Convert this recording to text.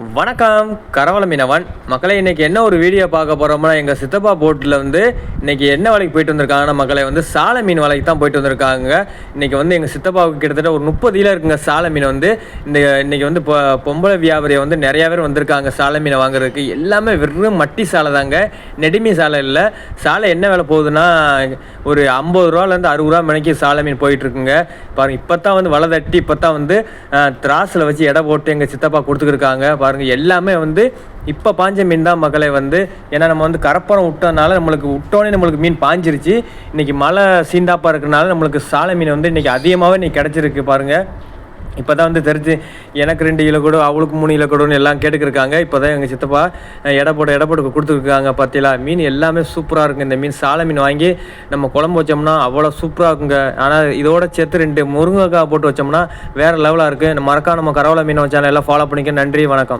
வணக்கம் கரவல மீனவன் மக்களை இன்றைக்கி என்ன ஒரு வீடியோ பார்க்க போகிறோம்னா எங்கள் சித்தப்பா போட்டில் வந்து இன்றைக்கி என்ன வலைக்கு போயிட்டு வந்திருக்காங்கன்னா மக்களை வந்து சாலை மீன் வலைக்கு தான் போயிட்டு வந்திருக்காங்க. இன்றைக்கி வந்து எங்கள் சித்தப்பாவுக்கு கிட்டத்தட்ட ஒரு 30 கிலோ இருக்குங்க சாலை மீன் வந்து இன்றைக்கி வந்து பொம்பளை வியாபாரியை வந்து நிறையா பேர் வந்திருக்காங்க சாலை மீனை வாங்குறதுக்கு. எல்லாமே வெறும் மட்டி சாலை தாங்க, நெடுமீன் சாலை இல்லை. சாலை என்ன விலை போகுதுன்னா ஒரு 50 ரூபாலேருந்து 60 ரூபா மணிக்கு சாலை மீன் போயிட்டுருக்குங்க. பாருங்கள், இப்போ தான் வந்து வலை தட்டி இப்போ தான் வந்து திராசில் வச்சு எடை போட்டு எங்கள் சித்தப்பா கொடுத்துருக்காங்க. பாருங்கள், எல்லாமே வந்து இப்போ பாஞ்ச மீன் தான் மக்களை வந்து. ஏன்னா நம்ம வந்து கரப்புறம் விட்டதுனால நம்மளுக்கு மீன் பாஞ்சிருச்சு. இன்றைக்கி மழை சீந்தாப்பாக இருக்கிறனால நம்மளுக்கு சாலை மீன் வந்து இன்றைக்கி அதிகமாகவே இன்றைக்கி கிடச்சிருக்கு. பாருங்கள், இப்போ தான் வந்து தெரிஞ்சு எனக்கு 2 கிலோ கூட அவளுக்கு 3 கிலோ கூடன்னு எல்லாம் கேட்டுக்கிருக்காங்க. இப்போ தான் எங்கள் சித்தப்பா எடை போட்டு கொடுத்துருக்காங்க. பார்த்தீங்களா, மீன் எல்லாமே சூப்பராக இருக்குங்க. இந்த மீன் சாலை மீன் வாங்கி நம்ம குழம்பு வச்சோம்னா அவ்வளோ சூப்பராக இருக்குங்க. ஆனால் இதோட சேர்த்து 2 முருங்கைக்காய் போட்டு வச்சோம்னா வேறு லெவலாக இருக்குது. மறக்காம நம்ம கரவல மீன் சேனல் எல்லாம் ஃபாலோ பண்ணிக்க. நன்றி, வணக்கம்.